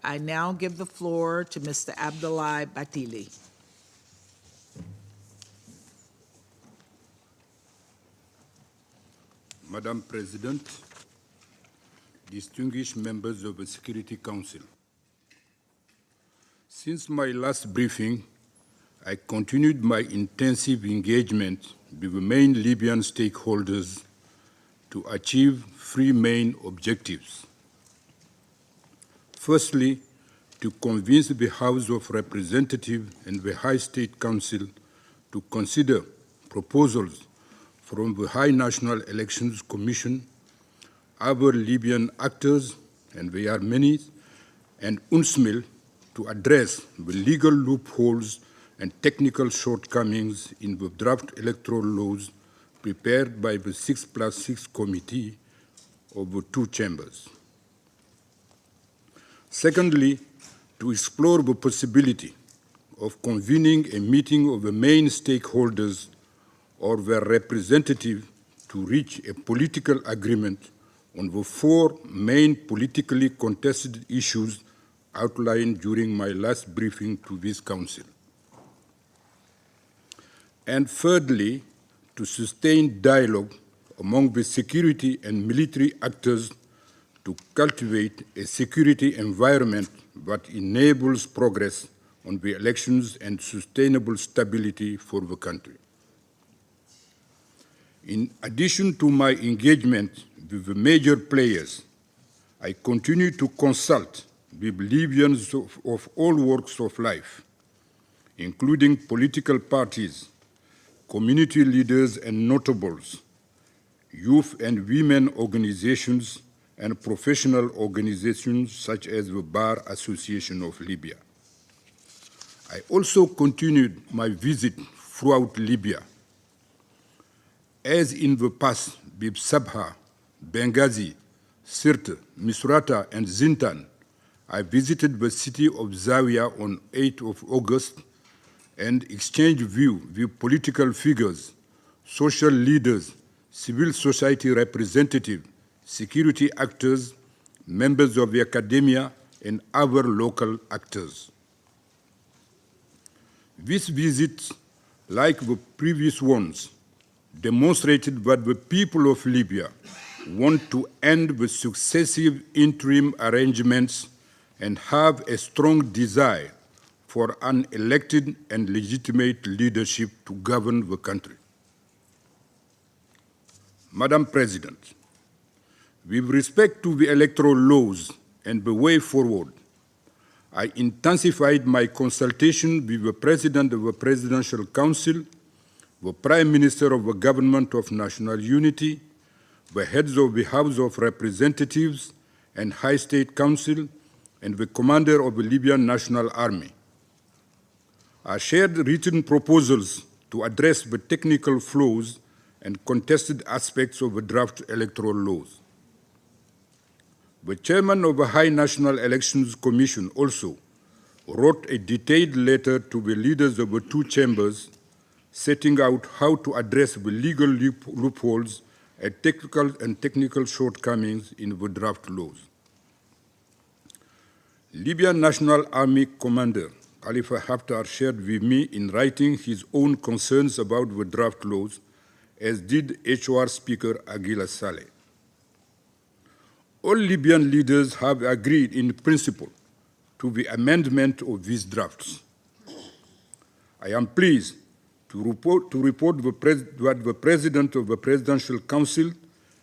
I now give the floor to Mr. Abdoulaye Bathily. Madam President, distinguished members of the Security Council, since my last briefing, I continued my intensive engagement with the main Libyan stakeholders to achieve three main objectives. Firstly, to convince the House of Representatives and the High State Council to consider proposals from the High National Elections Commission, other Libyan actors, and there are many, and UNSMIL to address the legal loopholes and technical shortcomings in the draft electoral laws prepared by the 6+6 Committee of the two chambers. Secondly, to explore the possibility of convening a meeting of the main stakeholders or their representatives to reach a political agreement on the four main politically contested issues outlined during my last briefing to this Council. And thirdly, to sustain dialogue among the security and military actors to cultivate a security environment that enables progress on the elections and sustainable stability for the country. In addition to my engagement with the major players, I continue to consult with Libyans of all walks of life, including political parties, community leaders and notables, youth and women organizations, and professional organizations such as the Bar Association of Libya. I also continued my visit throughout Libya. As in the past with Sabha, Benghazi, Sirte, Misrata, and Zintan, I visited the city of Zawiya on 8th of August and exchanged views with political figures, social leaders, civil society representatives, security actors, members of the academia, and other local actors. This visit, like the previous ones, demonstrated that the people of Libya want to end the successive interim arrangements and have a strong desire for an elected and legitimate leadership to govern the country. Madam President, with respect to the electoral laws and the way forward, I intensified my consultation with the President of the Presidential Council, the Prime Minister of the Government of National Unity, the heads of the House of Representatives and High State Council, and the Commander of the Libyan National Army. I shared written proposals to address the technical flaws and contested aspects of the draft electoral laws. The chairman of the High National Elections Commission also wrote a detailed letter to the leaders of the two chambers setting out how to address the legal loopholes and technical shortcomings in the draft laws. Libyan National Army Commander Khalifa Haftar shared with me in writing his own concerns about the draft laws, as did HoR Speaker Agila Saleh. All Libyan leaders have agreed in principle to the amendment of these drafts. I am pleased to report that the President of the Presidential Council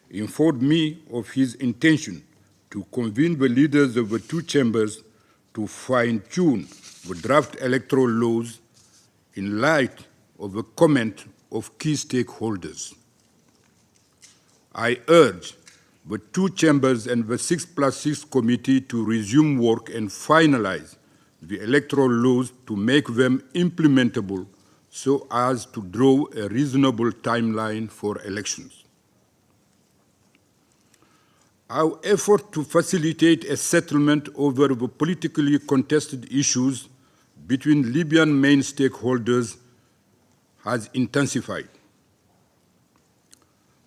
informed me of his intention to convene the leaders of the two chambers to fine-tune the draft electoral laws in light of the comment of key stakeholders. I urge the two chambers and the 6+6 committee to resume work and finalize the electoral laws to make them implementable so as to draw a reasonable timeline for elections. Our effort to facilitate a settlement over the politically contested issues between Libyan main stakeholders has intensified.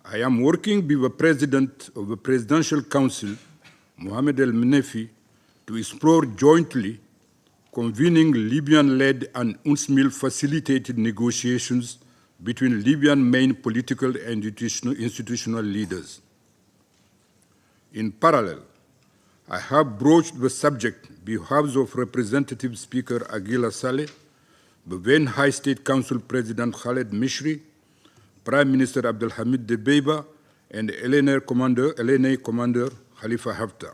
I am working with the President of the Presidential Council, Mohamed El Menefi, to explore jointly convening Libyan-led and UNSMIL facilitated negotiations between Libyan main political and institutional leaders. In parallel, I have broached the subject on behalf of Representative Speaker Agila Saleh, the then High State Council President Khaled Mishri, Prime Minister Abdelhamid Debeiba, and LNA Commander Khalifa Haftar.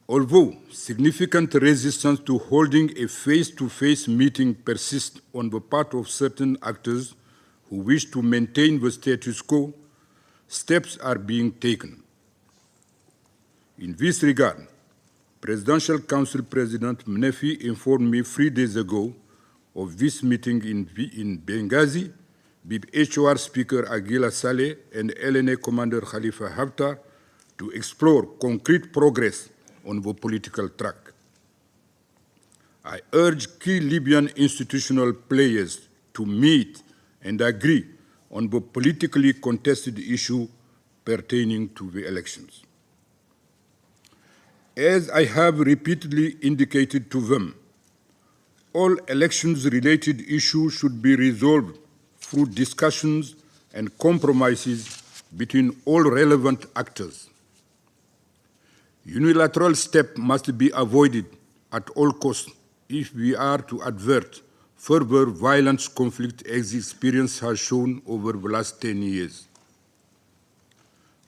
Although significant resistance to holding a face-to-face meeting persists on the part of certain actors who wish to maintain the status quo, steps are being taken. In this regard, Presidential Council President Mnefi informed me 3 days ago of this meeting in Benghazi with HoR Speaker Agila Saleh and LNA Commander Khalifa Haftar to explore concrete progress on the political track. I urge key Libyan institutional players to meet and agree on the politically contested issue pertaining to the elections. As I have repeatedly indicated to them, all elections-related issues should be resolved through discussions and compromises between all relevant actors. Unilateral steps must be avoided at all costs if we are to avert further violent conflict as experience has shown over the last 10 years.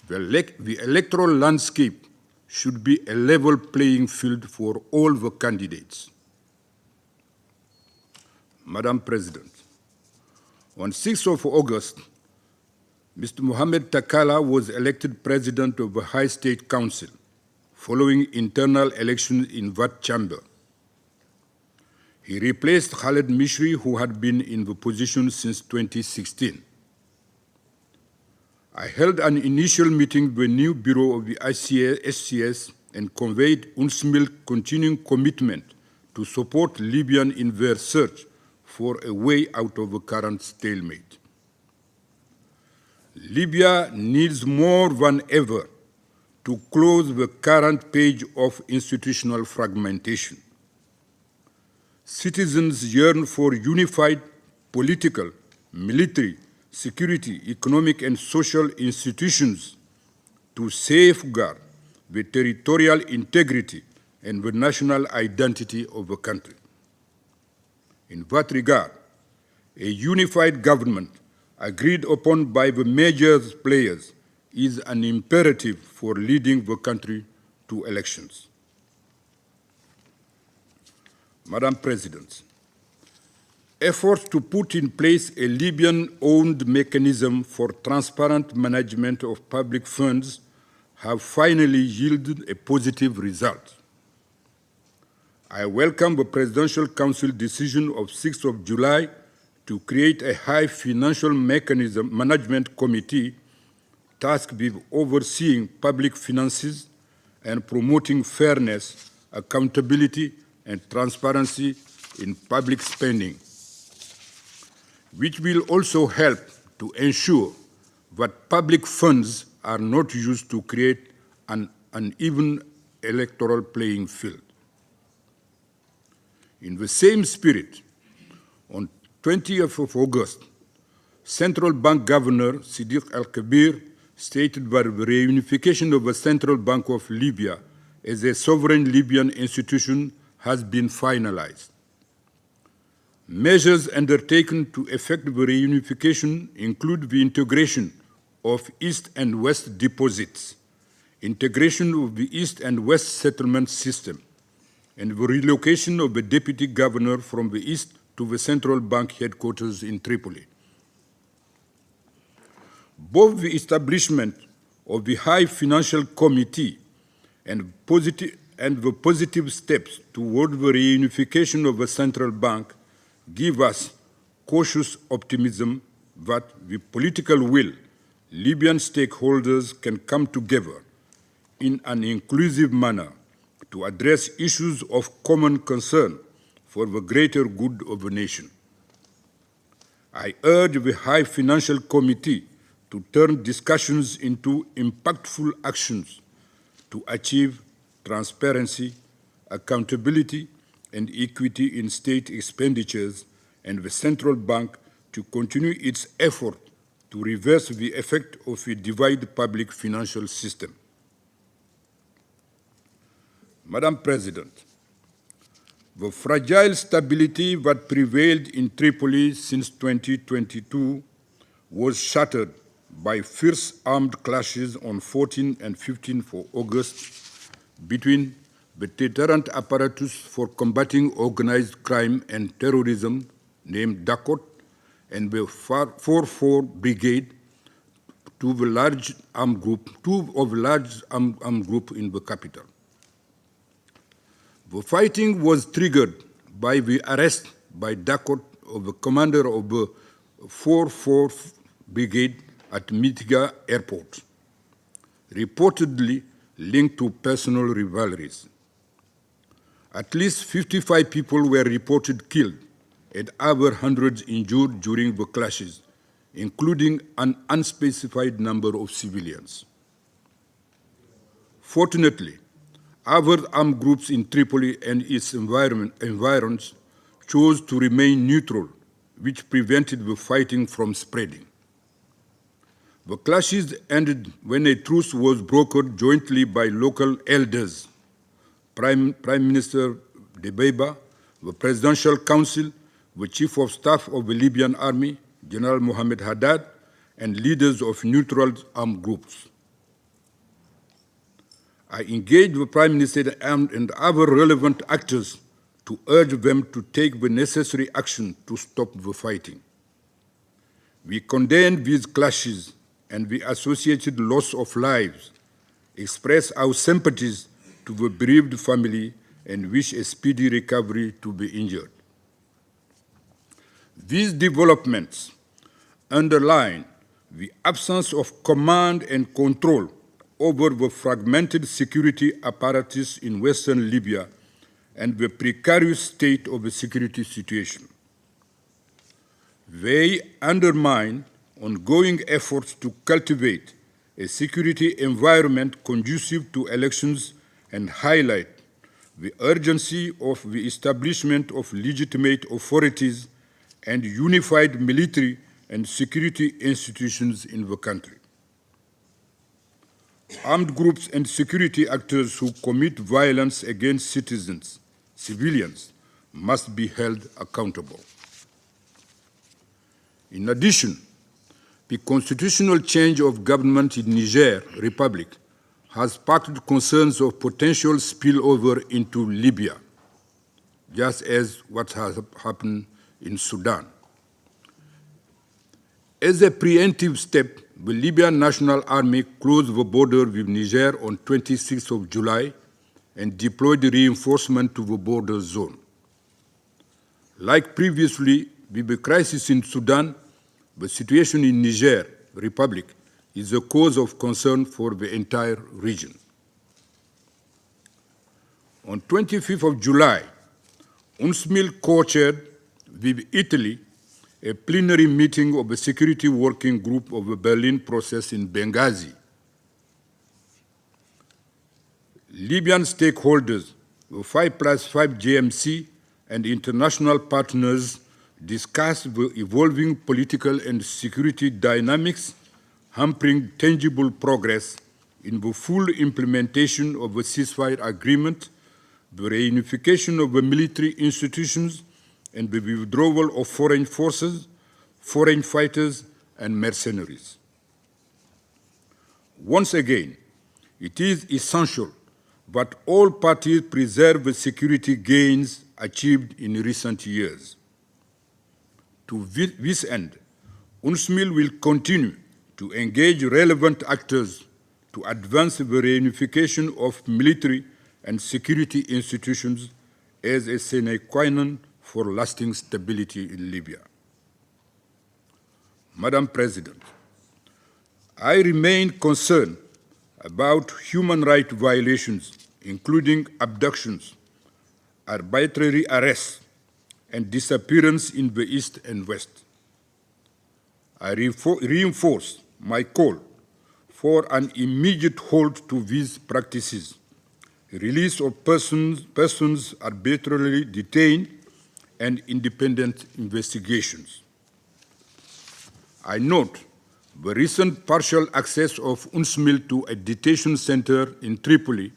The electoral landscape should be a level playing field for all the candidates. Madam President, on 6th of August, Mr. Mohamed Takala was elected President of the High State Council, following internal elections in that chamber. He replaced Khaled Mishri, who had been in the position since 2016. I held an initial meeting with the new Bureau of the SCS and conveyed UNSMIL's continuing commitment to support Libyan in their search for a way out of the current stalemate. Libya needs more than ever to close the current page of institutional fragmentation. Citizens yearn for unified political, military, security, economic, and social institutions to safeguard the territorial integrity and the national identity of the country. In that regard, a unified government agreed upon by the major players is an imperative for leading the country to elections. Madam President, efforts to put in place a Libyan-owned mechanism for transparent management of public funds have finally yielded a positive result. I welcome the Presidential Council decision of 6th of July to create a high financial mechanism management committee tasked with overseeing public finances and promoting fairness, accountability, and transparency in public spending, which will also help to ensure that public funds are not used to create an uneven electoral playing field. In the same spirit, on 20th of August, Central Bank Governor Siddiq Al-Kabir stated that the reunification of the Central Bank of Libya as a sovereign Libyan institution has been finalized. Measures undertaken to effect the reunification include the integration of East and West deposits, integration of the East and West settlement system, and the relocation of the Deputy Governor from the East to the Central Bank headquarters in Tripoli. Both the establishment of the High Financial Committee and the positive steps toward the reunification of the Central Bank give us cautious optimism that with political will, Libyan stakeholders can come together in an inclusive manner to address issues of common concern for the greater good of the nation. I urge the High Financial Committee to turn discussions into impactful actions to achieve transparency, accountability, and equity in state expenditures, and the central bank to continue its effort to reverse the effect of a divided public financial system. Madam President, the fragile stability that prevailed in Tripoli since 2022 was shattered by fierce armed clashes on 14 and 15 August between the deterrent apparatus for combating organized crime and terrorism, named DACOT, and the 4-4 Brigade, two of the large armed group in the capital. The fighting was triggered by the arrest by DACOT of the commander of the 4-4 Brigade at Mitiga Airport, reportedly linked to personal rivalries. At least 55 people were reported killed and over hundreds injured during the clashes, including an unspecified number of civilians. Fortunately, other armed groups in Tripoli and its environs chose to remain neutral, which prevented the fighting from spreading. The clashes ended when a truce was brokered jointly by local elders, Prime Minister Debeba, the Presidential Council, the Chief of Staff of the Libyan Army, General Mohammed Haddad, and leaders of neutral armed groups. I engaged the Prime Minister and other relevant actors to urge them to take the necessary action to stop the fighting. We condemned these clashes and the associated loss of lives, express our sympathies to the bereaved family, and wish a speedy recovery to the injured. These developments underline the absence of command and control over the fragmented security apparatus in western Libya and the precarious state of the security situation. They undermine ongoing efforts to cultivate a security environment conducive to elections and highlight the urgency of the establishment of legitimate authorities and unified military and security institutions in the country. Armed groups and security actors who commit violence against civilians, must be held accountable. In addition, the constitutional change of government in Niger Republic has sparked concerns of potential spillover into Libya, just as what has happened in Sudan. As a preemptive step, the Libyan National Army closed the border with Niger on 26th of July and deployed reinforcement to the border zone. Like previously, with the crisis in Sudan, the situation in Niger Republic is a cause of concern for the entire region. On 25th of July, UNSMIL co-chaired with Italy a plenary meeting of the Security Working Group of the Berlin process in Benghazi. Libyan stakeholders, the 5+5 JMC, and international partners discussed the evolving political and security dynamics hampering tangible progress in the full implementation of the ceasefire agreement, the reunification of the military institutions, and the withdrawal of foreign forces, foreign fighters, and mercenaries. Once again, it is essential that all parties preserve the security gains achieved in recent years. To this end, UNSMIL will continue to engage relevant actors to advance the reunification of military and security institutions as a sine qua non for lasting stability in Libya. Madam President, I remain concerned about human rights violations, including abductions, arbitrary arrests, and disappearance in the East and West. I reinforce my call for an immediate halt to these practices, release of persons arbitrarily detained, and independent investigations. I note the recent partial access of UNSMIL to a detention center in Tripoli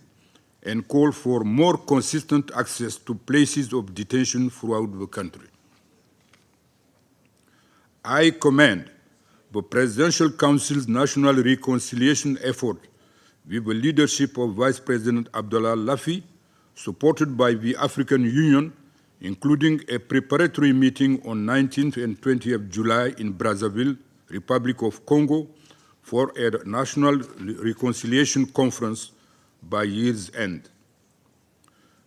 and call for more consistent access to places of detention throughout the country. I commend the Presidential Council's national reconciliation effort with the leadership of Vice President Abdoulaye Bathily, supported by the African Union, including a preparatory meeting on 19th and 20th July in Brazzaville, Republic of Congo, for a national reconciliation conference by year's end.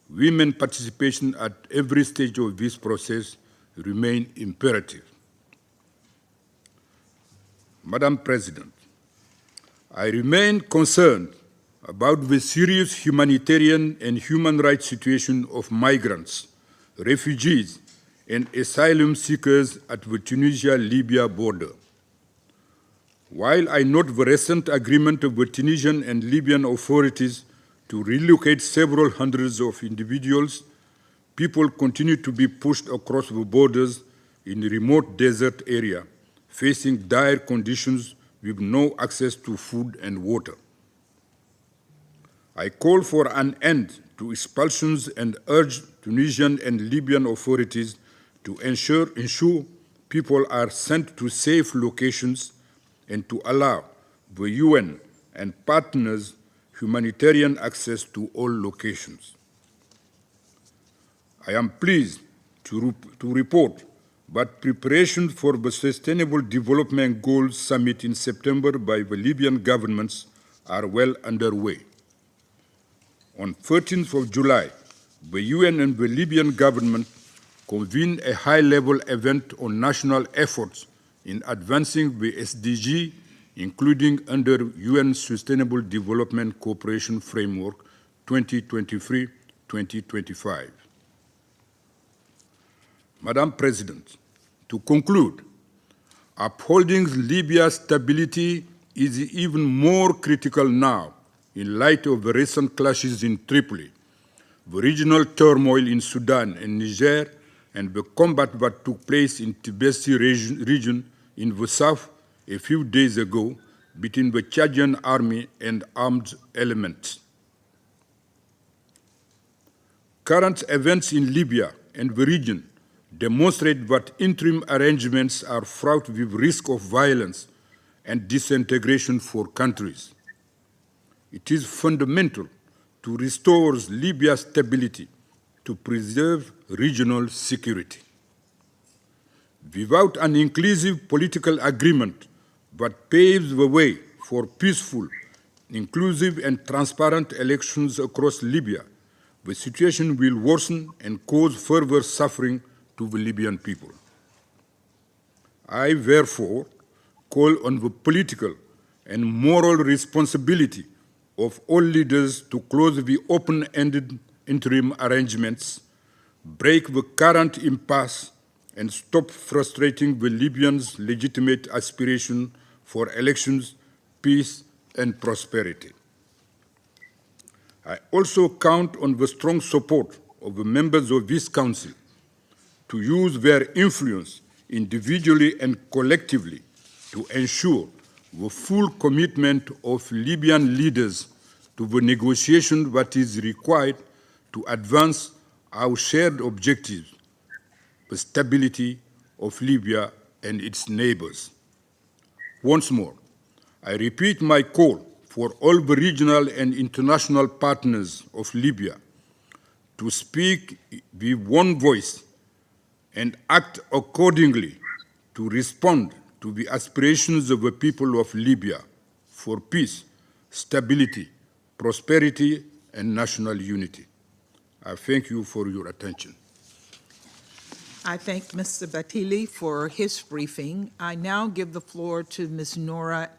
Women participation at every stage of this process remain imperative. Madam President, I remain concerned about the serious humanitarian and human rights situation of migrants, refugees, and asylum seekers at the Tunisia-Libya border. While I note the recent agreement of the Tunisian and Libyan authorities to relocate several hundreds of individuals, people continue to be pushed across the borders in remote desert areas, facing dire conditions with no access to food and water. I call for an end to expulsions and urge Tunisian and Libyan authorities to ensure people are sent to safe locations and to allow the UN and partners humanitarian access to all locations. I am pleased to report that preparations for the Sustainable Development Goals Summit in September by the Libyan governments are well underway. On 13th of July, the UN and the Libyan government convened a high-level event on national efforts in advancing the SDG, including under UN Sustainable Development Cooperation Framework 2023-2025. Madam President, to conclude, upholding Libya's stability is even more critical now in light of the recent clashes in Tripoli, the regional turmoil in Sudan and Niger, and the combat that took place in Tibesti region in the south a few days ago between the Chadian army and armed elements. Current events in Libya and the region demonstrate that interim arrangements are fraught with risk of violence and disintegration for countries. It is fundamental to restore Libya's stability to preserve regional security. Without an inclusive political agreement that paves the way for peaceful, inclusive, and transparent elections across Libya, the situation will worsen and cause further suffering to the Libyan people. I therefore call on the political and moral responsibility of all leaders to close the open-ended interim arrangements, break the current impasse, and stop frustrating the Libyans' legitimate aspiration for elections, peace, and prosperity. I also count on the strong support of the members of this Council to use their influence individually and collectively to ensure the full commitment of Libyan leaders to the negotiation that is required to advance our shared objectives, the stability of Libya and its neighbors. Once more, I repeat my call for all the regional and international partners of Libya to speak with one voice and act accordingly to respond to the aspirations of the people of Libya for peace, stability, prosperity, and national unity. I thank you for your attention. I thank Mr. Bathily for his briefing. I now give the floor to Ms. Nora